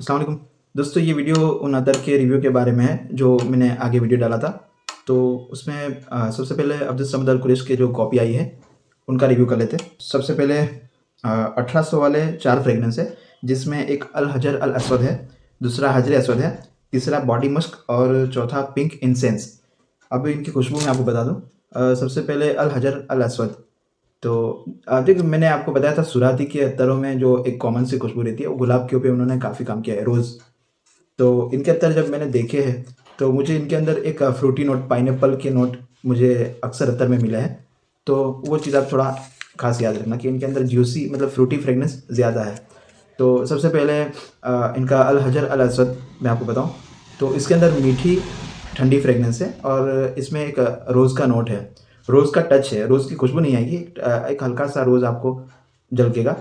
अस्सलाम वालेकुम। दोस्तों ये वीडियो उन अतर के रिव्यू के बारे में है जो मैंने आगे वीडियो डाला था। तो उसमें सबसे पहले अब्दुल समद अल कुरैश की जो कॉपी आई है उनका रिव्यू कर लेते हैं। सबसे पहले 1800 वाले 4 फ्रेगरेंस है जिसमें एक अल हजर अल असवद है, दूसरा हजर असवद है, तीसरा बॉडी मस्क और चौथा पिंक इंसेंस। अब इनकी खुशबू मैं आपको बता दूँ। सबसे पहले अल हजर अल असवद। तो देखिए मैंने आपको बताया था सुराती के अत्तरों में जो एक कॉमन सी खुशबू रहती है वो गुलाब के ऊपर उन्होंने काफ़ी काम किया है, रोज़। तो इनके अत्तर जब मैंने देखे हैं तो मुझे इनके अंदर एक फ्रूटी नोट, पाइनएप्पल के नोट मुझे अक्सर अत्तर में मिला है। तो वो चीज़ आप थोड़ा खास याद रखना कि इनके अंदर जूसी मतलब फ्रूटी फ्रेगनेंस ज़्यादा है। तो सबसे पहले इनका अल हजर अल असद मैं आपको बताऊँ तो इसके अंदर मीठी ठंडी फ्रेगनेंस है और इसमें एक रोज़ का नोट है, रोज़ का टच है। रोज़ की खुशबू नहीं आएगी, एक हल्का सा रोज़ आपको झलकेगा,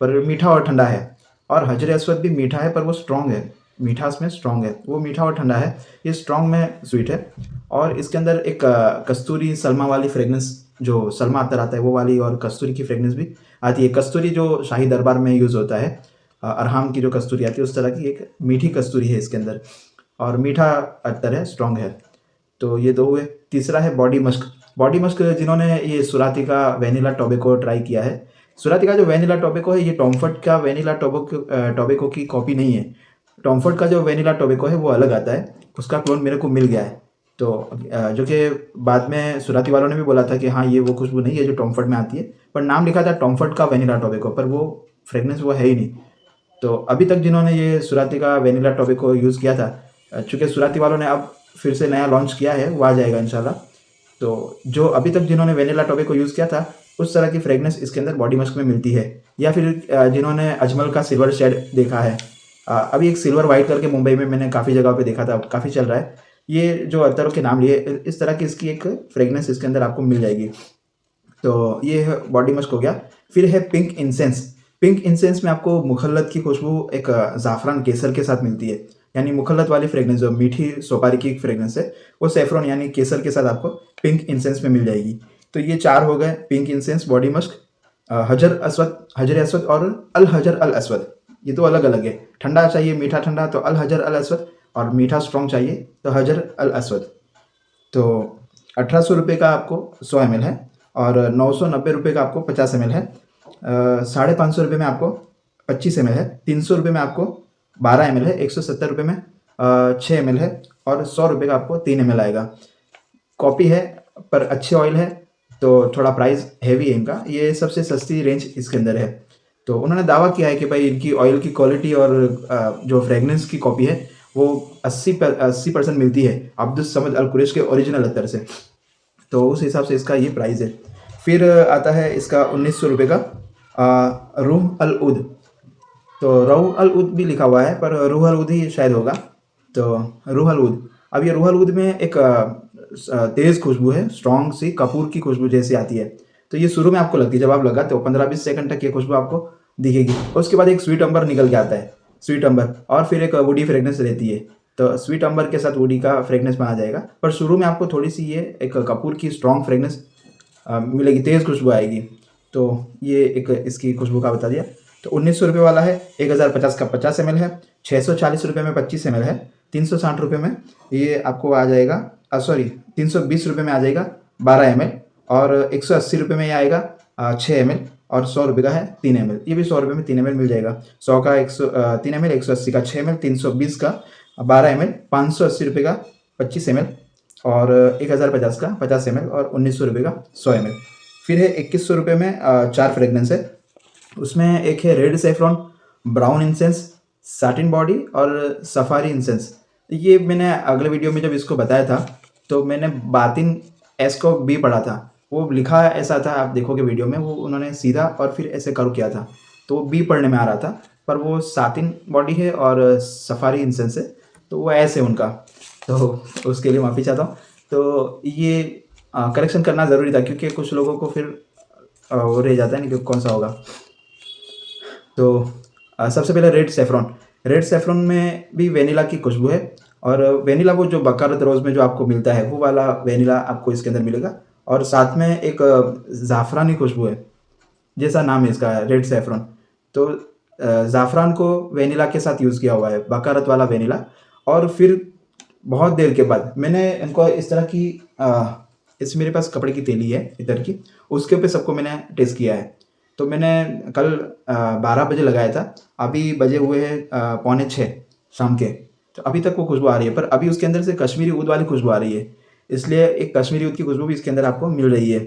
पर मीठा और ठंडा है। और हजर असवद भी मीठा है पर वो स्ट्रॉन्ग है, मिठास में स्ट्रॉन्ग है। वो मीठा और ठंडा है, ये स्ट्रॉन्ग में स्वीट है। और इसके अंदर एक कस्तूरी सलमा वाली फ्रेगनेंस, जो सलमा अत्तर आता है वो वाली, और कस्तूरी की फ्रेगनेंस भी आती है। कस्तूरी जो शाही दरबार में यूज़ होता है, अरहाम की जो कस्तूरी आती है उस तरह की एक मीठी कस्तूरी है इसके अंदर, और मीठा अत्तर है, स्ट्रॉन्ग है। तो ये 2 हुए। तीसरा है बॉडी मस्क। बॉडी मस्क जिन्होंने ये सुराती का वेनिला टोबैको ट्राई किया है। सुराती का जो वेनिला टोबैको है ये टॉमफर्ड का वेनिला टोबैको की कॉपी नहीं है। टॉमफर्ड का जो वेनिला टोबैको है वो अलग आता है, उसका क्लोन मेरे को मिल गया है। तो जो कि बाद में सुराती वालों ने भी बोला था कि हाँ ये वो खुशबू नहीं है जो टॉमफर्ड में आती है, पर नाम लिखा था टॉमफर्ड का वेनिला टोबैको, पर वो फ्रेगनेंस वो है ही नहीं। तो अभी तक जिन्होंने ये सुराती का वेनिला टोबैको यूज़ किया था, चूँकि सुराती वालों ने अब फिर से नया लॉन्च किया है, वो आ जाएगा इंशाल्लाह। तो जो अभी तक जिन्होंने वेनिला टोबैको यूज़ किया था उस तरह की फ्रेगनेंस इसके अंदर बॉडी मस्क में मिलती है। या फिर जिन्होंने अजमल का सिल्वर शेड देखा है, अभी एक सिल्वर वाइट करके मुंबई में मैंने काफ़ी जगह पे देखा था, काफ़ी चल रहा है। ये जो अत्तरों के नाम लिए इस तरह की इसकी एक फ्रेगनेंस इसके अंदर आपको मिल जाएगी। तो ये है बॉडी मस्क हो गया। फिर है पिंक इंसेंस। पिंक इंसेंस में आपको मुखल्लत की खुशबू एक ज़ाफ़रान केसर के साथ मिलती है। यानी मुखल्लत वाली फ्रेगनेंस जो मीठी सुपारी की फ्रेगनेंस है वो सैफ़रॉन यानी केसर के साथ आपको पिंक इंसेंस में मिल जाएगी। तो ये 4 हो गए, पिंक इंसेंस, बॉडी मस्क, हजर असवद और अल हजर अल असवद। ये तो अलग-अलग है। ठंडा चाहिए, मीठा ठंडा, तो अल हजर अल असवद, और मीठा स्ट्रॉन्ग चाहिए तो हजर अल असवद। तो 1800 रुपये का आपको 100 ml है, और 990 रुपये का आपको 50 ml है। 550 रुपये में आपको 25 ml है। 300 रुपये में आपको 12 ml है। 170 रुपये में 6 ml है, और 100 रुपये का आपको 3 ml आएगा। कॉपी है पर अच्छे ऑयल है, तो थोड़ा प्राइस हैवी है इनका। ये सबसे सस्ती रेंज इसके अंदर है। तो उन्होंने दावा किया है कि भाई इनकी ऑयल की क्वालिटी और जो फ्रेगनेंस की कॉपी है वो 80% मिलती है अब्दुल समद अल कुरैश के ओरिजिनल अत्तर से। तो उस हिसाब से इसका ये प्राइस है। फिर आता है इसका 1900 रुपये का रूह अल उद। तो रूह अल उद भी लिखा हुआ है पर रूह अल उद ही शायद होगा। तो रूह अल उद, अब ये रूह अल उद में एक तेज़ खुशबू है, स्ट्रॉन्ग सी कपूर की खुशबू जैसी आती है। तो ये शुरू में आपको लगती है, जब आप लगाते हो 15-20 सेकंड तक ये खुशबू आपको दिखेगी। और उसके बाद एक स्वीट अंबर निकल के आता है, स्वीट अंबर, और फिर एक वुडी फ्रेगनेंस रहती है। तो स्वीट अंबर के साथ वुडी का फ्रेगनेंस बना जाएगा, पर शुरू में आपको थोड़ी सी ये एक कपूर की स्ट्रॉन्ग फ्रेगनेंस मिलेगी, तेज़ खुशबू आएगी। तो ये एक इसकी खुशबू का बता दिया। तो 1900 रुपये वाला है, 1050 का 50 ml है। 640 रुपये में 25 ml है। 360 रुपये में ये आपको आ जाएगा, सॉरी 320 रुपये में आ जाएगा 12 ml, और 180 रुपये में ये आएगा 6 ml, और 100 रुपये का है 3 ml। ये भी 100 रुपये में 3 ml मिल जाएगा। 100 का 3 ml, 180 का 6 ml, 320 का 12 ml, 580 रुपये का 25 ml, और 1050 का 50 ml, और 1900 रुपये का 100 ml। फिर है 2100 रुपये में 4 फ्रेगनेंस है। उसमें एक है red saffron, brown incense, satin body और सफारी इंसेंस। ये मैंने अगले वीडियो में जब इसको बताया था तो मैंने बातिन एस को बी पढ़ा था, वो लिखा ऐसा था, आप देखोगे वीडियो में, वो उन्होंने सीधा और फिर ऐसे करो किया था, तो वो बी पढ़ने में आ रहा था, पर वो सातिन बॉडी है और सफारी इंसेंस है, तो वो ऐसे उनका, तो उसके लिए माफ़ी चाहता हूँ। तो ये करेक्शन करना ज़रूरी था क्योंकि कुछ लोगों को फिर वो रह जाता है नहीं कि कौन सा होगा। तो सबसे पहले रेड सेफ्रॉन। रेड सेफ्रॉन में भी वेनिला की खुशबू है, और वेनिला वो जो बकारत रोज़ में जो आपको मिलता है वो वाला वेनिला आपको इसके अंदर मिलेगा, और साथ में एक ज़ाफ़रानी खुशबू है, जैसा नाम है इसका रेड सेफ्रॉन। तो ज़ाफ़रान को वेनिला के साथ यूज़ किया हुआ है, बकारत वाला वेनिला। और फिर बहुत देर के बाद मैंने इनको इस तरह की इस मेरे पास कपड़े की थैली है इधर की, उसके ऊपर सबको मैंने टेस्ट किया है। तो मैंने कल 12 बजे लगाया था, अभी बजे हुए हैं पौने 6 शाम के। तो अभी तक वो खुशबू आ रही है, पर अभी उसके अंदर से कश्मीरी ऊद वाली खुशबू आ रही है, इसलिए एक कश्मीरी ऊद की खुशबू भी इसके अंदर आपको मिल रही है।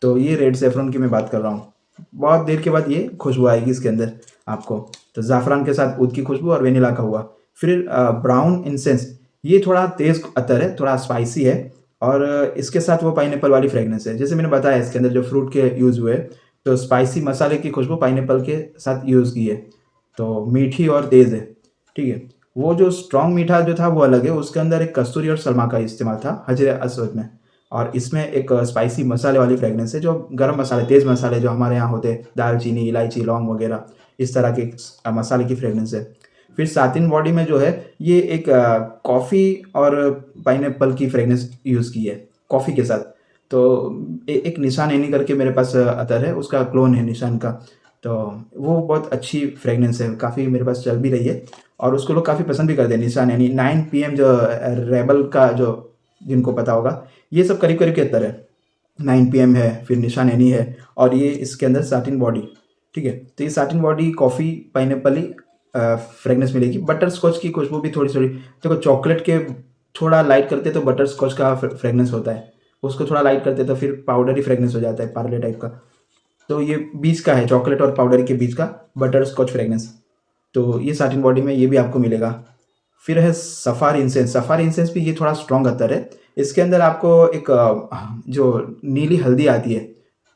तो ये रेड सेफ्रॉन की मैं बात कर रहा हूँ। बहुत देर के बाद ये खुशबू आएगी इसके अंदर आपको। तो ज़ाफ़रान के साथ ऊद की खुशबू और वेनिला का हुआ। फिर ब्राउन इंसेंस, ये थोड़ा तेज़ अतर है, थोड़ा स्पाइसी है, और इसके साथ वो पाइनएप्पल वाली फ्रेगनेंस है। जैसे मैंने बताया इसके अंदर जो फ्रूट के यूज़ हुए, तो स्पाइसी मसाले की खुशबू पाइनएप्पल के साथ यूज़ की है, तो मीठी और तेज़ है, ठीक है। वो जो स्ट्रॉन्ग मीठा जो था वो अलग है, उसके अंदर एक कस्तूरी और सल्मा का इस्तेमाल था हजर अस्वद में, और इसमें एक स्पाइसी मसाले वाली फ्रेगनेंस है, जो गरम मसाले, तेज़ मसाले जो हमारे यहाँ होते हैं, दालचीनी, इलायची, लौंग वगैरह, इस तरह के मसाले की फ्रेगनेंस है। फिर सातिन बॉडी में जो है ये एक कॉफ़ी और पाइनएप्पल की फ्रेगनेंस यूज़ की है कॉफ़ी के साथ। तो एक निशान एनी करके मेरे पास अतर है, उसका क्लोन है निशान का। तो वो बहुत अच्छी फ्रेगनेंस है, काफ़ी मेरे पास चल भी रही है, और उसको लोग काफ़ी पसंद भी करते हैं। निशान एनी 9 PM जो रेबल का जो, जिनको पता होगा, ये सब करीब करीब के अतर है। 9 PM है, फिर निशान एनी है, और ये इसके अंदर साटिन बॉडी, ठीक है। तो ये साटिन बॉडी कॉफ़ी पाइनएप्पल ही फ्रेगनेंस मिलेगी। बटर स्कॉच की खुशबू भी थोड़ी थोड़ी, देखो चॉकलेट के थोड़ा लाइट करते तो बटर स्कॉच का फ्रेगनेंस होता है, उसको थोड़ा लाइट करते तो फिर पाउडरी फ्रेगनेंस हो जाता है, पार्ले टाइप का। तो ये बीच का है, चॉकलेट और पाउडर के बीच का बटर स्कॉच फ्रेगनेंस। तो ये साटिन बॉडी में ये भी आपको मिलेगा। फिर है सफ़ारी इंसेंस। सफ़ारी इंसेंस भी ये थोड़ा स्ट्रॉन्ग अतर है। इसके अंदर आपको एक जो नीली हल्दी आती है,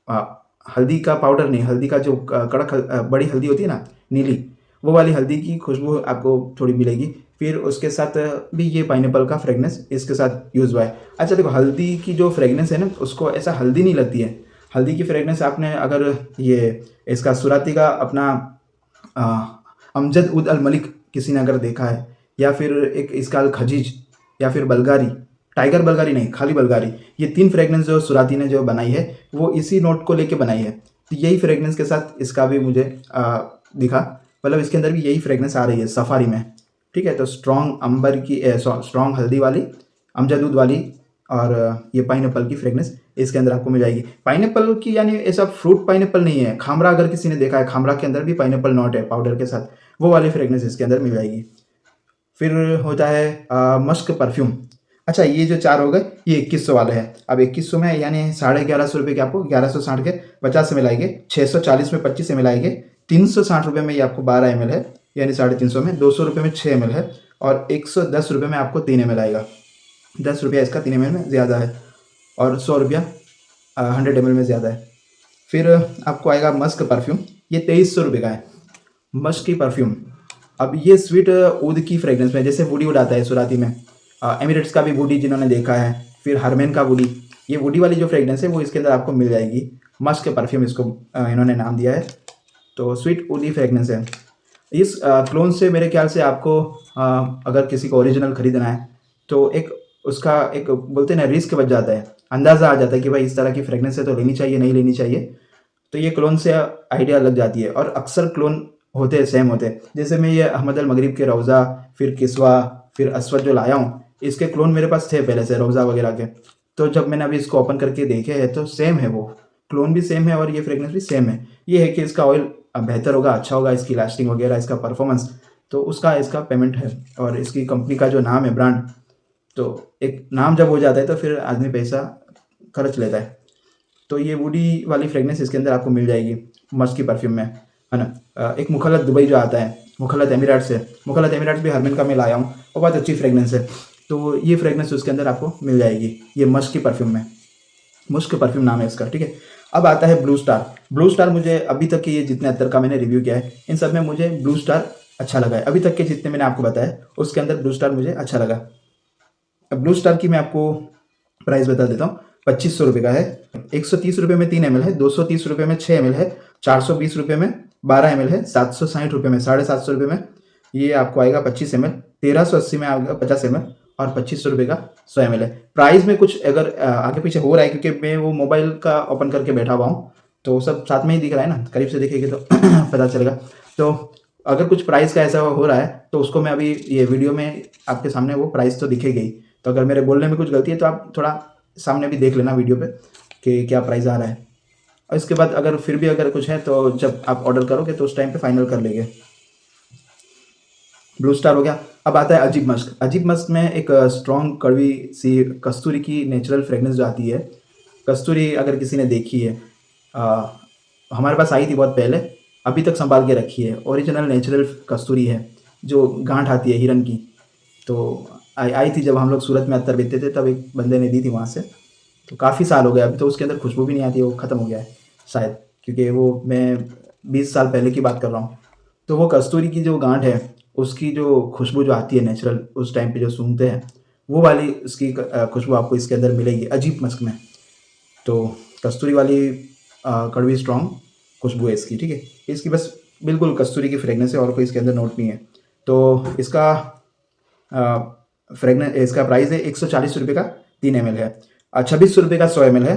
अ, हल्दी का पाउडर नहीं, हल्दी का जो कड़क बड़ी हल्दी होती है ना, नीली, वो वाली हल्दी की खुशबू आपको थोड़ी मिलेगी। फिर उसके साथ भी ये पाइनएप्पल का फ्रेगनेंस इसके साथ यूज़ हुआ है। अच्छा देखो, हल्दी की जो फ्रेगनेंस है ना, उसको ऐसा हल्दी नहीं लगती है। हल्दी की फ्रेगनेंस आपने अगर ये इसका सुराती का अपना अ, अमजद उद अल मलिक किसी ने अगर देखा है, या फिर एक इसका अल खजीज, या फिर बल्गारी, टाइगर बल्गारी नहीं, खाली बल्गारी, ये 3 फ्रेगनेंस जो सुराती ने जो बनाई है, वो इसी नोट को लेके बनाई है। तो यही फ्रेगनेंस के साथ इसका भी मुझे दिखा, मतलब इसके अंदर भी यही फ्रेगनेंस आ रही है सफारी में, ठीक है। तो स्ट्रॉन्ग अंबर की, स्ट्रॉन्ग हल्दी वाली, अमजद दूध वाली, और ये पाइनएप्पल की फ्रेगनेंस इसके अंदर आपको मिल जाएगी। पाइनएप्पल की यानी ऐसा फ्रूट पाइनएप्पल नहीं है, खामरा अगर किसी ने देखा है, खामरा के अंदर भी पाइनएप्पल नॉट है पाउडर के साथ, वो वाली फ्रेगनेंस इसके अंदर मिल जाएगी। फिर होता है मस्क परफ्यूम। अच्छा, ये जो 4 हो गए, ये 2100 वाले हैं। अब 2100 में यानी 1150 के आपको 1160 के 50 ml आएंगे, 640 में 25 ml आएंगे, 360 रुपये में ये आपको 12 ml है, यानी 350 में, 200 रुपये में 6 ml है, और 110 रुपये में आपको 3 ml आएगा। 10 रुपया इसका 3 ml में ज़्यादा है, और 100 रुपया 100 ml में ज़्यादा है। फिर आपको आएगा मस्क परफ्यूम, ये 2300 रुपये का है, मस्क की परफ्यूम। अब ये स्वीट ऊद की फ्रेगनेंस में, जैसे वुडी वुड आता है सुराती में, एमिरेट्स का भी वुडी जिन्होंने देखा है, फिर हरमेन का वुडी, ये वुडी वाली जो फ्रेगनेंस है वो इसके अंदर आपको मिल जाएगी। मस्क परफ्यूम इसको इन्होंने नाम दिया है। तो स्वीट ऊदी फ्रेगनेंस है। इस क्लोन से मेरे ख्याल से आपको अगर किसी को ओरिजिनल खरीदना है, तो एक उसका एक बोलते हैं ना, रिस्क बच जाता है, अंदाज़ा आ जाता है कि भाई इस तरह की फ्रेगनेंस है तो लेनी चाहिए, नहीं लेनी चाहिए। तो ये क्लोन से आइडिया लग जाती है, और अक्सर क्लोन होते हैं, सेम होते हैं। जैसे मैं ये अहमद अल मगरिब के रौज़ा, फिर किस्वा, फिर अस्वद जो लाया हूँ, इसके क्लोन मेरे पास थे पहले से, रौज़ा वगैरह के। तो जब मैंने अभी इसको ओपन करके देखे हैं तो सेम है, वो क्लोन भी सेम है और ये फ्रेगनेंस भी सेम है। ये है कि इसका ऑयल बेहतर होगा, अच्छा होगा, इसकी लास्टिंग वगैरह, इसका परफॉर्मेंस, तो उसका इसका पेमेंट है। और इसकी कंपनी का जो नाम है, ब्रांड, तो एक नाम जब हो जाता है तो फिर आदमी पैसा खर्च लेता है। तो ये वुडी वाली फ्रेगनेंस इसके अंदर आपको मिल जाएगी मस्क की परफ्यूम में, है ना। एक मुखल्लत दुबई जो आता है, मुखल्लत एमिरेट्स से, मुखल्लत एमिरेट्स भी हरमेन का मैं लाया हूँ, वो बहुत अच्छी फ्रेगनेंस है। तो ये फ्रेगनेंस उसके अंदर आपको मिल जाएगी, ये मस्क की परफ्यूम में, मुस्क परफ्यूम नाम है इसका, ठीक है। अब आता है ब्लू स्टार। ब्लू स्टार मुझे अभी तक के ये जितने अत्तर का मैंने रिव्यू किया है, इन सब में मुझे ब्लू स्टार अच्छा लगा है। अभी तक के जितने मैंने आपको बताया उसके अंदर ब्लू स्टार मुझे अच्छा लगा। अब ब्लू स्टार की मैं आपको प्राइस बता देता हूँ। 2500 रुपये का है, 130 रुपये में 3 ml है, 230 रुपये में 6 ml है, 420 रुपये में 12 ml है, 760 रुपये में 750 रुपये में ये आपको आएगा 25 ml, 1380 में आएगा 50 ml, और 2500 रुपये का 100 ml है। प्राइस में कुछ अगर आगे पीछे हो रहा है, क्योंकि मैं वो मोबाइल का ओपन करके बैठा हुआ हूँ, तो सब साथ में ही दिख रहा है ना, करीब से देखेंगे तो पता चलेगा। तो अगर कुछ प्राइस का ऐसा हो रहा है तो उसको मैं अभी ये वीडियो में आपके सामने वो प्राइस तो दिखेगी ही। तो अगर मेरे बोलने में कुछ गलती है तो आप थोड़ा सामने भी देख लेना वीडियो पे कि क्या प्राइस आ रहा है। और इसके बाद अगर फिर भी अगर कुछ है तो जब आप ऑर्डर करोगे तो उस टाइम पे फाइनल कर लेंगे। ब्लू स्टार हो गया। अब आता है अजीब मस्क। अजीब मस्क में एक स्ट्रॉन्ग कड़वी सी कस्तूरी की नेचुरल फ्रेगनेंस जो आती है। कस्तूरी अगर किसी ने देखी है, हमारे पास आई थी बहुत पहले, अभी तक संभाल के रखी है। ओरिजिनल नेचुरल कस्तूरी है जो गांठ आती है हिरन की। तो आई थी जब हम लोग सूरत में अत्तर बेचते थे, तब एक बंदे ने दी थी वहाँ से। तो काफ़ी साल हो गए, अभी तो उसके अंदर खुशबू भी नहीं आती है, वो ख़त्म हो गया है शायद, क्योंकि वो मैं 20 साल पहले की बात कर रहा हूँ। तो वो कस्तूरी की जो गांठ है उसकी जो खुशबू जो आती है नेचुरल, उस टाइम पे जो सूंघते हैं, वो वाली उसकी खुशबू आपको इसके अंदर मिलेगी अजीब मस्क में। तो कस्तूरी वाली कड़वी स्ट्रॉन्ग खुशबू है इसकी, ठीक है। इसकी बस बिल्कुल कस्तूरी की फ्रेगनेंस है और कोई इसके अंदर नोट नहीं है। तो इसका फ्रेगनेंस, इसका प्राइस है 140 रुपये का 3 ml है, 2600 रुपये का 100 ml है,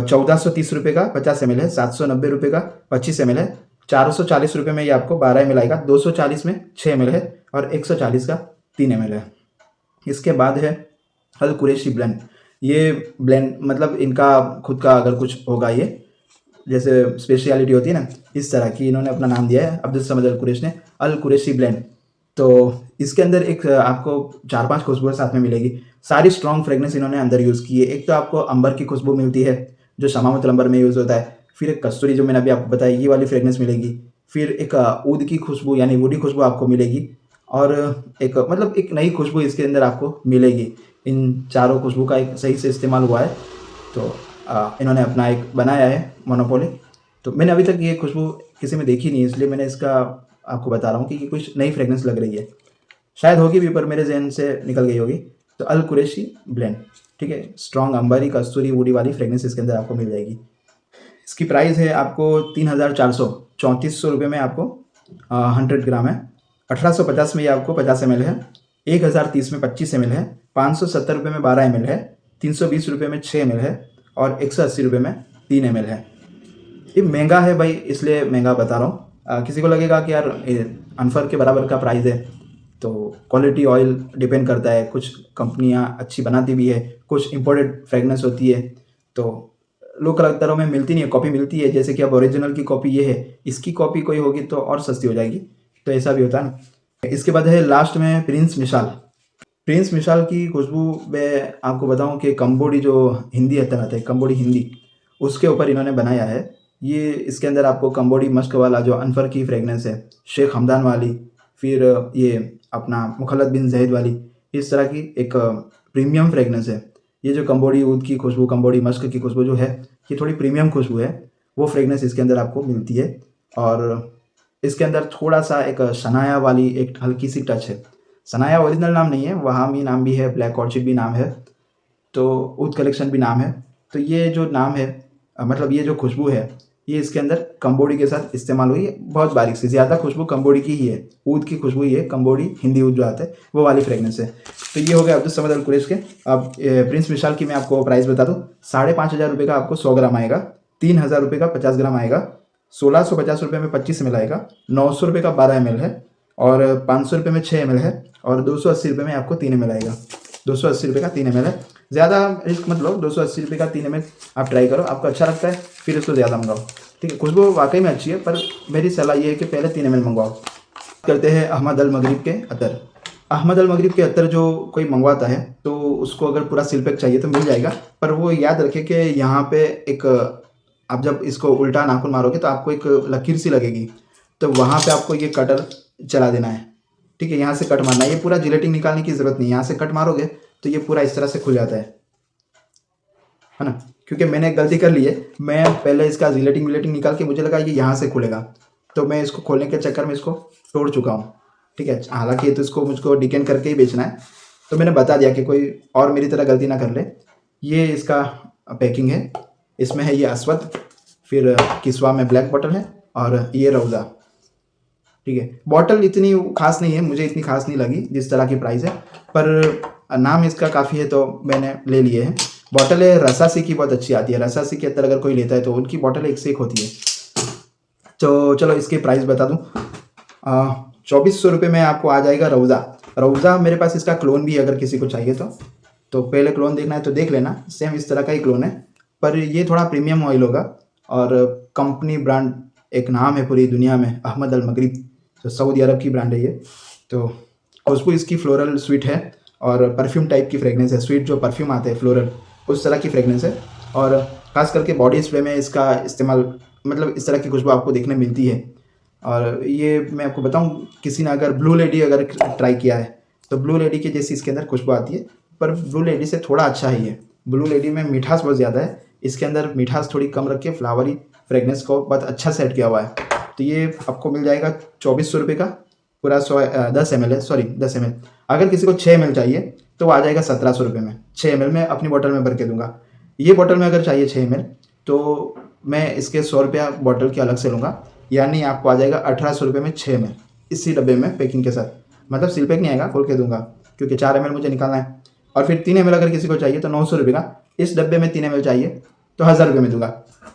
1430 रुपये का 50 ml है, 790 रुपये का 25 ml है, 440 रुपये में ये आपको 12 ml आएगा, 240 में 6 ml है और 140 का 3 ml है। इसके बाद है अल कुरैशी ब्लेंड। ये ब्लेंड मतलब इनका खुद का अगर कुछ होगा, ये जैसे स्पेशलिटी होती है ना, इस तरह की इन्होंने अपना नाम दिया है अब्दुल समद अल कुरैश ने, अल कुरैशी ब्लेंड। तो इसके अंदर एक आपको 4-5 खुशबुएं साथ में मिलेगी। सारी स्ट्रॉन्ग फ्रेगनेंस इन्होंने अंदर यूज़ की है। एक तो आपको अंबर की खुशबू मिलती है जो शमामत अंबर में यूज़ होता है। फिर एक कस्तूरी जो मैंने अभी आपको बताई, ये वाली फ्रेगनेंस मिलेगी। फिर एक ऊद की खुशबू यानी वुडी खुशबू आपको मिलेगी। और एक मतलब एक नई खुशबू इसके अंदर आपको मिलेगी। इन चारों खुशबू का एक सही से इस्तेमाल हुआ है। तो इन्होंने अपना एक बनाया है मोनोपोली। तो मैंने अभी तक ये खुशबू किसी में देखी नहीं, इसलिए मैंने इसका आपको बता रहा हूँ कि कुछ नई फ्रेगनेंस लग रही है। शायद होगी भी पर मेरे जहन से निकल गई होगी। तो अल कुरैशी ब्लेंड, ठीक है, स्ट्रॉन्ग अंबरी कस्तूरी वुडी वाली फ्रेगनेंस इसके अंदर आपको मिल जाएगी। इसकी प्राइस है आपको 3434 रुपये में आपको 100 ग्राम है। 1850 में ये आपको 50 ml है, 1030 में 25 ml है, 570 रुपये में 12 ml है, 320 रुपये में 6 ml है और 180 रुपये में 3 ml है। ये महंगा है भाई, इसलिए महंगा बता रहा हूँ। किसी को लगेगा कि यार अनफर के बराबर का प्राइस है, तो क्वालिटी ऑयल डिपेंड करता है। कुछ कंपनियां अच्छी बनाती भी है, कुछ इंपोर्टेड फ्रेगनेंस होती है, तो लोकल दरों में मिलती नहीं है, कॉपी मिलती है। जैसे कि अब ओरिजिनल की कॉपी ये है, इसकी कॉपी कोई होगी तो और सस्ती हो जाएगी, तो ऐसा भी होता है ना। इसके बाद है लास्ट में प्रिंस मिसाल। प्रिंस मिसाल की खुशबू मैं आपको बताऊं कि कंबोडी जो हिंदी अत्तर आता है, कंबोडी हिंदी, उसके ऊपर इन्होंने बनाया है। ये इसके अंदर आपको कंबोडी मस्क वाला जो अनफर की फ्रेगनेंस है, शेख हमदान वाली, फिर ये अपना मुखल्लद बिन जैद वाली, इस तरह की एक प्रीमियम फ्रेगनेंस है। ये जो कंबोडी ऊद की खुशबू, कंबोडी मस्क की खुशबू जो है, ये थोड़ी प्रीमियम खुशबू है। वो फ्रेगनेंस इसके अंदर आपको मिलती है। और इसके अंदर थोड़ा सा एक शनाया वाली एक हल्की सी टच है। शनाया ओरिजिनल नाम नहीं है, वहामी नाम भी है, ब्लैक ऑर्चिड भी नाम है, तो ऊद कलेक्शन भी नाम है। तो ये जो नाम है, मतलब ये जो खुशबू है, ये इसके अंदर कंबोडी के साथ इस्तेमाल हुई है। बहुत बारीक सी, ज़्यादा खुशबू कंबोडी की ही है, ऊद की खुशबू ही है। कंबोडी हिंदी ऊद जो आता है वो वाली फ्रेगनेंस है। तो ये हो गया अब्दुल समद अल कुरैश के। अब प्रिंस मिसाल की मैं आपको प्राइस बता दूँ। 5,500 रुपये का आपको 100 ग्राम आएगा, 3,000 रुपये का 50 ग्राम आएगा, 1,650 रुपये में 25 ml आएगा, 900 रुपये का 12 ml है और 500 रुपये में 6 ml है और 280 रुपये में आपको 3 ml आएगा। 280 रुपये का 3 ml है। ज़्यादा रिस्क मत लो, 280 रुपये का 3 ml आप ट्राई करो, आपको अच्छा लगता है फिर उसको ज़्यादा मंगाओ, ठीक है। खुशबू वाकई में अच्छी है, पर मेरी सलाह ये है कि पहले 3 ml मंगवाओ। करते हैं अहमद अल मगरिब के अतर। अहमद अल मगरिब के अतर जो कोई मंगवाता है तो उसको अगर पूरा सील पैक चाहिए तो मिल जाएगा, पर वो याद रखे कि यहाँ पे एक, आप जब इसको उल्टा नाखून मारोगे तो आपको एक लकीर सी लगेगी, तो वहाँ पे आपको ये कटर चला देना है, ठीक है। यहाँ से कट मारना है, ये पूरा जिलेटिन निकालने की ज़रूरत नहीं है। यहाँ से कट मारोगे तो ये पूरा इस तरह से खुल जाता है ना। क्योंकि मैंने एक गलती कर ली है, मैं पहले इसका जिलेटिन निकाल के मुझे लगा ये यहाँ से खुलेगा, तो मैं इसको खोलने के चक्कर में इसको तोड़ चुका हूँ, ठीक है। हालांकि ये तो इसको मुझको डिकेन करके ही बेचना है, तो मैंने बता दिया कि कोई और मेरी तरह गलती ना कर ले। ये इसका पैकिंग है, इसमें है ये अस्वद, फिर किस्वा में ब्लैक बॉटल है और ये रौज़ा, ठीक है। बॉटल इतनी खास नहीं है, मुझे इतनी खास नहीं लगी जिस तरह की प्राइस है, पर नाम इसका काफ़ी है तो मैंने ले लिए हैं। बॉटल है रसासी की, बहुत अच्छी आती है। रसासी के अंदर अगर कोई लेता है तो उनकी बॉटल एक से एक होती है। तो चलो इसके प्राइस बता दूं। ₹2400 में आपको आ जाएगा रोज़ा। रोज़ा मेरे पास इसका क्लोन भी है, अगर किसी को चाहिए तो पहले क्लोन देखना है तो देख लेना, सेम इस तरह का ही क्लोन है, पर ये थोड़ा प्रीमियम ऑयल होगा और कंपनी ब्रांड एक नाम है पूरी दुनिया में, अहमद अल मगरिब, तो सऊदी अरब की ब्रांड है ये। तो खुशबू इसकी फ्लोरल स्वीट है और परफ्यूम टाइप की फ्रेगनेंस है, स्वीट जो परफ्यूम आते हैं फ्लोरल उस तरह की फ्रेगनेंस है। और ख़ास करके बॉडी स्प्रे में इसका इस्तेमाल, मतलब इस तरह की खुशबू आपको देखने मिलती है। और ये मैं आपको बताऊं, किसी ने अगर ब्लू लेडी अगर ट्राई किया है तो ब्लू लेडी के जैसी इसके अंदर खुशबू आती है, पर ब्लू लेडी से थोड़ा अच्छा ही है। ब्लू लेडी में मिठास बहुत ज़्यादा है, इसके अंदर मिठास थोड़ी कम रख के फ्लावरी फ्रेगनेंस को बहुत अच्छा सेट किया हुआ है। तो ये आपको मिल जाएगा ₹2400 का, पूरा 10 ml है, सॉरी 10 ml। अगर किसी को 6 ml चाहिए तो वो आ जाएगा ₹1700 में। 6 ml में अपनी बोतल में भर के दूंगा। ये बोतल में अगर चाहिए 6 ml तो मैं इसके ₹100 बोतल के अलग से लूँगा, यानी आपको आ जाएगा ₹1800 में 6 ml इसी डब्बे में पैकिंग के साथ। मतलब सील पैक नहीं आएगा, खोल के दूंगा क्योंकि 4 ml मुझे निकालना है। और फिर 3 ml अगर किसी को चाहिए तो ₹900 का। इस डब्बे में 3 ml चाहिए तो ₹1000 में दूंगा,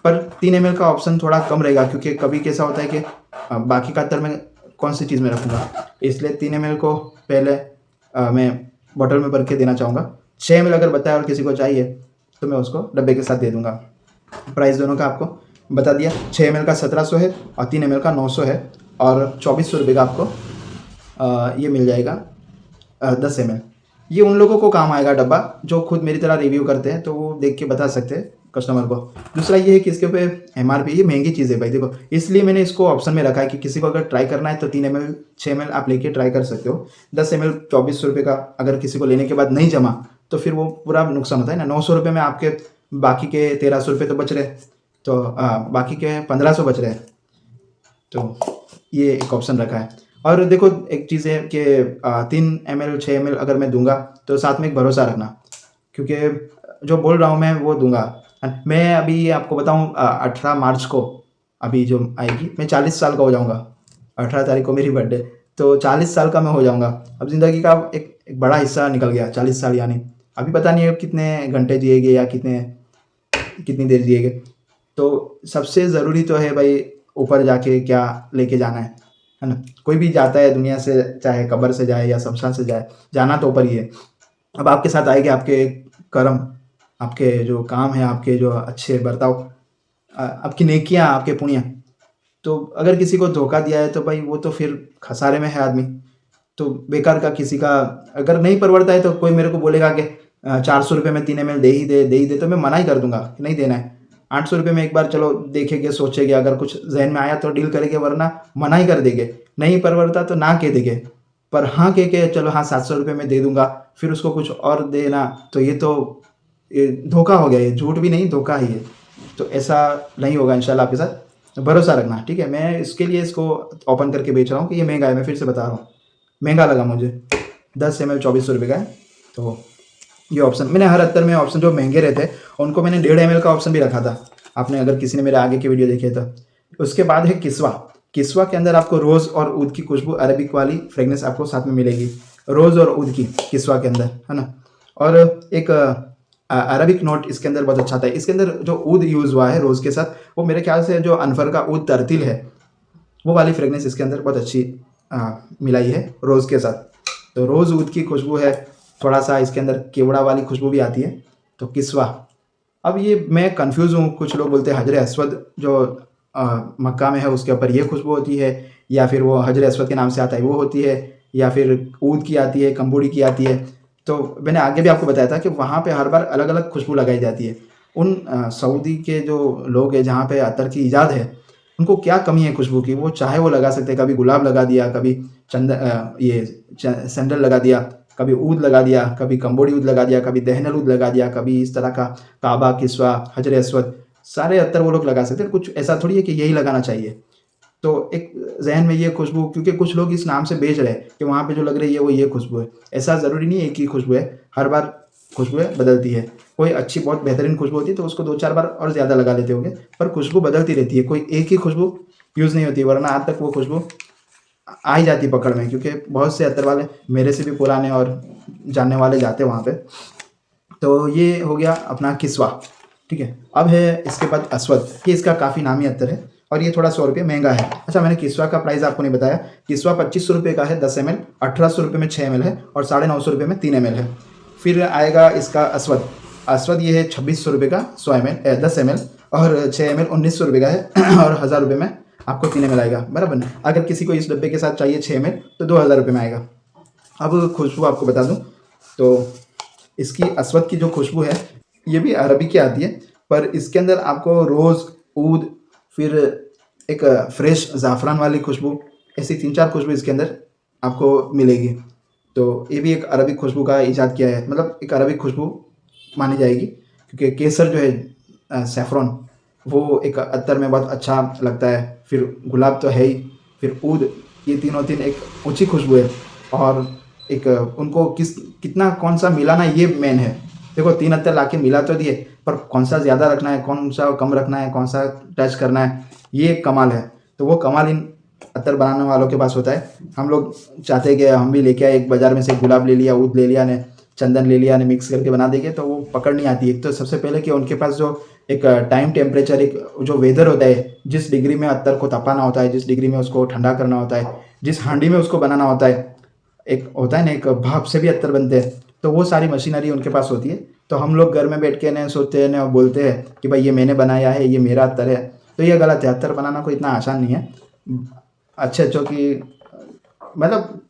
पर 3 ml का ऑप्शन थोड़ा कम रहेगा क्योंकि कभी कैसा होता है कि बाकी का अत्तर मैं कौन सी चीज़ में रखूँगा, इसलिए 3 ml को पहले मैं बॉटल में भर के देना चाहूँगा। 6 ml अगर बताया और किसी को चाहिए तो मैं उसको डब्बे के साथ दे दूँगा। प्राइस दोनों का आपको बता दिया, 6 ml का 1700 है और 3 ml का 900 है और ₹2400 का आपको ये मिल जाएगा 10 ml। ये उन लोगों को काम आएगा डब्बा जो खुद मेरी तरह रिव्यू करते हैं, तो वो देख के बता सकते हैं कस्टमर को। दूसरा ये है कि इसके पे MRP, ये महंगी चीज़ है भाई देखो, इसलिए मैंने इसको ऑप्शन में रखा है कि किसी को अगर ट्राई करना है तो 3 ml 6 ml आप लेके ट्राई कर सकते हो। 10 ml ₹2400 का अगर किसी को लेने के बाद नहीं जमा तो फिर वो पूरा नुकसान होता है ना। ₹900 में आपके बाकी के ₹1300 तो बच रहे, तो बाकी के 1500 बच रहे हैं। तो ये एक ऑप्शन रखा है। और देखो एक चीज़ है कि 3 ml 6 ml अगर मैं दूंगा तो साथ में एक भरोसा रखना, क्योंकि जो बोल रहा हूँ मैं वो दूंगा। मैं अभी आपको बताऊँ 18 मार्च को अभी जो आएगी, मैं 40 साल का हो जाऊँगा। 18 तारीख को मेरी बर्थडे, तो 40 साल का मैं हो जाऊँगा। अब ज़िंदगी का एक बड़ा हिस्सा निकल गया, 40 साल, यानी अभी पता नहीं है कितने घंटे जिएगे या कितनी देर जिएगे। तो सबसे ज़रूरी तो है भाई ऊपर जाके क्या लेके जाना है ना। कोई भी जाता है दुनिया से, चाहे कब्र से जाए या शमशान से जाए, जाना तो ऊपर ही है। अब आपके साथ आएंगे आपके कर्म, आपके जो काम है, आपके जो अच्छे बर्ताव, आपकी नेकियां, आपके पुण्य। तो अगर किसी को धोखा दिया है तो भाई वो तो फिर खसारे में है आदमी। तो बेकार का किसी का अगर नहीं परवड़ता है तो कोई मेरे को बोलेगा कि ₹400 में 3 ml दे ही दे, तो मैं मना ही कर दूंगा कि नहीं देना है। ₹800 में एक बार चलो देखेंगे, सोचेंगे, अगर कुछ जहन में आया तो डील करेंगे, वरना मना ही कर देंगे। नहीं परवड़ता तो ना कह देंगे, पर हाँ कह के चलो हाँ ₹700 में दे दूंगा, फिर उसको कुछ और देना, तो ये धोखा हो गया। ये झूठ भी नहीं, धोखा ही है। तो ऐसा नहीं होगा इंशाल्लाह आपके साथ, भरोसा रखना, ठीक है। मैं इसके लिए इसको ओपन करके बेच रहा हूँ कि ये महंगा है, मैं फिर से बता रहा हूँ, महंगा लगा मुझे। 10 ml ₹2400 का है। तो ये ऑप्शन मैंने हर अत्तर में ऑप्शन जो महंगे रहते हैं उनको मैंने 1.5 ml का ऑप्शन भी रखा था, आपने अगर किसी ने मेरे आगे की वीडियो देखी है तो। उसके बाद है किस्वा। किस्वा के अंदर आपको रोज़ और ऊद की खुशबू, अरबिक वाली फ्रेगनेंस आपको साथ में मिलेगी, रोज़ और ऊद की किस्वा के अंदर, है ना। और एक अरबिक नोट इसके अंदर बहुत अच्छा था। इसके अंदर जो ऊद यूज़ हुआ है रोज़ के साथ, वो मेरे ख्याल से जो अनफर का ऊद तरतिल है, वो वाली फ्रेगनेंस इसके अंदर बहुत अच्छी मिलाई है रोज़ के साथ। तो रोज़ ऊद की खुशबू है, थोड़ा सा इसके अंदर केवड़ा वाली खुशबू भी आती है। तो किस्वा, अब ये मैं कंफ्यूज हूँ, कुछ लोग बोलते हैं हजर अस्वद जो मक्का में है उसके ऊपर ये खुशबू होती है, या फिर वो हजर अस्वद के नाम से आता है वो होती है, या फिर ऊद की आती है, कंबोड़ी की आती है। तो मैंने आगे भी आपको बताया था कि वहाँ पे हर बार अलग अलग खुशबू लगाई जाती है। उन सऊदी के जो लोग हैं जहाँ पे अतर की ईजाद है, उनको क्या कमी है खुशबू की, वो चाहे वो लगा सकते हैं। कभी गुलाब लगा दिया, कभी सैंडल लगा दिया, कभी ऊद लगा दिया, कभी कंबोड़ी ऊद लगा दिया, कभी दहनल ऊद लगा दिया, कभी इस तरह का काबा, किस्वा, हजर अस्वद, सारे अत्तर वो लोग लगा सकते हैं। कुछ ऐसा थोड़ी है कि यही लगाना चाहिए। तो एक जहन में ये खुशबू, क्योंकि कुछ लोग इस नाम से बेच रहे हैं कि वहाँ पे जो लग रही है वो ये खुशबू है, ऐसा ज़रूरी नहीं है एक ही खुशबू है, हर बार खुशबुएं बदलती है। कोई अच्छी बहुत बेहतरीन खुशबू होती है तो उसको 2-4 बार और ज़्यादा लगा लेते होंगे, पर खुशबू बदलती रहती है, कोई एक ही खुशबू यूज़ नहीं होती, वरना आज तक वो खुशबू आ ही जाती पकड़ में। क्योंकि बहुत से अत्तर वाले मेरे से भी पुराने और जानने वाले जाते वहाँ पे। तो ये हो गया अपना किस्वा, ठीक है। अब है इसके बाद अस्वद, ये इसका काफ़ी नामी अत्तर है और ये थोड़ा 100 रुपये महंगा है। अच्छा, मैंने किस्वा का प्राइस आपको नहीं बताया। किस्वा 2500 रुपये का है 10 ml, 1800 रुपये में 6 ml है और 950 रुपये में 3 ml है। फिर आएगा इसका अस्वद। अस्वद ये है 2600 रुपये का 10 ml और 6 ml 1900 रुपये का है और 1000 रुपये में आपको 3 ml आएगा, बराबर ना। अगर किसी को इस डब्बे के साथ चाहिए 6 ml तो 2000 रुपये में आएगा। अब खुशबू आपको बता दूँ तो इसकी अस्वद की जो खुशबू है ये भी अरबी की आती है, पर इसके अंदर आपको रोज़, ऊद, फिर एक फ्रेश ज़ाफ़रान वाली खुशबू, ऐसी 3-4 खुशबू इसके अंदर आपको मिलेगी। तो ये भी एक अरबी खुशबू का ईजाद किया है, मतलब एक अरबी खुशबू मानी जाएगी, क्योंकि केसर जो है सैफ़रॉन, वो एक अत्तर में बहुत अच्छा लगता है। फिर गुलाब तो है ही, फिर ऊद, ये तीन एक ऊँची खुशबू है। और एक उनको कितना कौन सा मिलाना ये मेन है। देखो 3 अत्तर लाके मिला तो दिए, पर कौन सा ज़्यादा रखना है, कौन सा कम रखना है, कौन सा टच करना है, ये एक कमाल है। तो वो कमाल इन अत्तर बनाने वालों के पास होता है। हम लोग चाहते हैं कि हम भी लेके आए, एक बाज़ार में से गुलाब ले लिया, ऊद ले लिया ने, चंदन ले लिया ने, मिक्स करके बना देंगे तो वो पकड़ नहीं आती है। तो सबसे पहले कि उनके पास जो एक टाइम टेम्परेचर, एक जो वेदर होता है, जिस डिग्री में अत्तर को तपाना होता है, जिस डिग्री में उसको ठंडा करना होता है, जिस हांडी में उसको बनाना होता है, एक होता है ना, एक भाप से भी अत्तर बनते हैं, तो वो सारी मशीनरी उनके पास होती है। तो हम लोग घर में बैठ के ना सोचते हैं ना और बोलते हैं कि भाई ये मैंने बनाया है, ये मेरा अत्तर है, तो ये गलत है। अत्तर बनाना कोई इतना आसान नहीं है। अच्छों की मतलब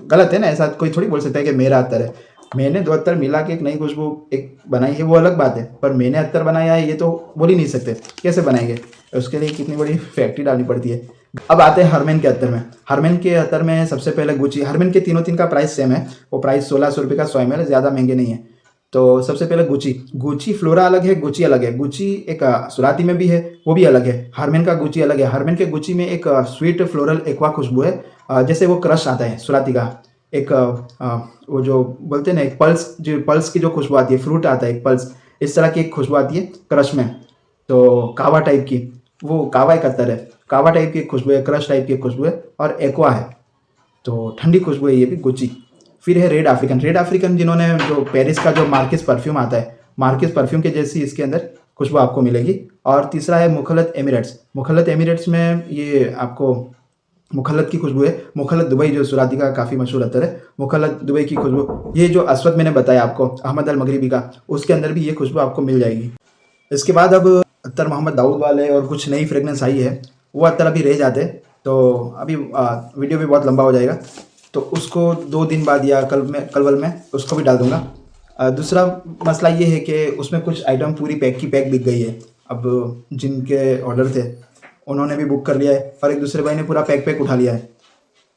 गलत है ना, ऐसा कोई थोड़ी बोल सकता है कि मेरा अत्तर है। मैंने 2 अत्तर मिला के एक नई खुशबू एक बनाई है, वो अलग बात है, पर मैंने अत्तर बनाया है ये तो बोल ही नहीं सकते। कैसे बनाएंगे? उसके लिए कितनी बड़ी फैक्ट्री डालनी पड़ती है। अब आते हैं हरमेन के अत्तर में। हरमेन के अत्तर में सबसे पहले गुची। हरमेन के तीन का प्राइस सेम है, वो प्राइस 1600 रुपये का 100 ml है, ज़्यादा महंगे नहीं है। तो सबसे पहले गुची। गुची फ्लोरा अलग है, गुची अलग है। गुची एक सुराती में भी है, वो भी अलग है। हरमेन का गुची अलग है। हरमेन के गुची में एक स्वीट फ्लोरल एक्वा खुशबू है, जैसे वो क्रश आता है सुराती का। एक वो जो बोलते हैं ना, एक पल्स की जो खुशबू आती है, फ्रूट आता है एक पल्स, इस तरह की एक खुशबू आती है क्रश में। तो कावा टाइप की, वो कावा एक अत्तर है, कावा टाइप की खुशबू है, क्रश टाइप की खुशबू है और एक्वा है, तो ठंडी खुशबू है ये भी गुची। फिर है रेड अफ्रीकन। रेड अफ्रीकन जिन्होंने, जो पेरिस का जो मार्किस परफ्यूम आता है, मार्किस परफ्यूम के जैसी इसके अंदर खुशबू आपको मिलेगी। और तीसरा है मुखल्लत एमिरेट्स। मुखल्लत एमिरेट्स में ये आपको मुखल्लत की खुशबू है। मुखल्लत दुबई जो सुराती का काफ़ी मशहूर अत्तर है, मुखल्लत दुबई की खुशबू। ये जो अस्वद मैंने बताया आपको अहमद अल मगरिबी का, उसके अंदर भी ये खुशबू आपको मिल जाएगी। इसके बाद अब अत्तर मोहम्मद दाऊद वाले और कुछ नई फ्रेगनेंस आई है, वो अत्तर अभी रह जाते, तो अभी वीडियो भी बहुत लंबा हो जाएगा, तो उसको 2 दिन बाद या कल में उसको भी डाल दूंगा। दूसरा मसला ये है कि उसमें कुछ आइटम पूरी पैक की पैक बिक गई है। अब जिनके ऑर्डर थे उन्होंने भी बुक कर लिया है और एक दूसरे भाई ने पूरा पैक उठा लिया है,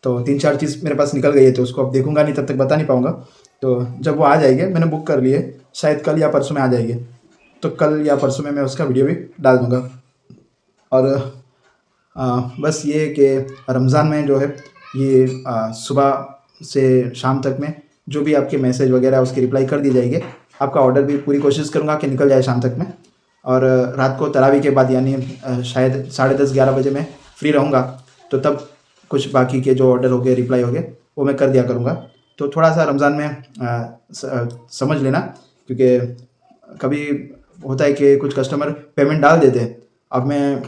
तो 3-4 चीज़ मेरे पास निकल गई है, तो उसको अब देखूंगा नहीं, तब तक बता नहीं पाऊँगा। तो जब वो आ जाएंगे, मैंने बुक कर लिए, शायद कल या परसों में आ जाएंगे, तो कल या परसों में मैं उसका वीडियो भी डाल दूँगा। और बस ये कि रमज़ान में जो है ये सुबह से शाम तक में जो भी आपके मैसेज वगैरह उसकी रिप्लाई कर दी जाएगी। आपका ऑर्डर भी पूरी कोशिश करूँगा कि निकल जाए शाम तक में। और रात को तरावी के बाद, यानी शायद 10:30-11 बजे मैं फ्री रहूँगा, तो तब कुछ बाकी के जो ऑर्डर हो गए, रिप्लाई हो गए, वो मैं कर दिया करूँगा। तो थोड़ा सा रमज़ान में समझ लेना, क्योंकि कभी होता है कि कुछ कस्टमर पेमेंट डाल देते हैं। अब मैं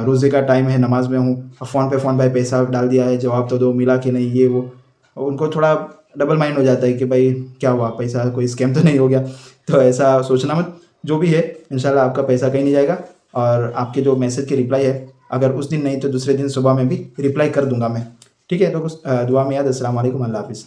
रोज़े का टाइम है, नमाज में हूँ, अब फ़ोन भाई पैसा डाल दिया है, जवाब तो दो, मिला कि नहीं, ये वो, उनको थोड़ा डबल माइंड हो जाता है कि भाई क्या हुआ, पैसा कोई स्कैम तो नहीं हो गया। तो ऐसा सोचना मत, जो भी है इंशाल्लाह आपका पैसा कहीं नहीं जाएगा। और आपके जो मैसेज की रिप्लाई है, अगर उस दिन नहीं तो दूसरे दिन सुबह में भी रिप्लाई कर दूंगा मैं, ठीक है। तो दुआ में याद। अस्सलाम वालेकुम, अल्लाह हाफ़िज़।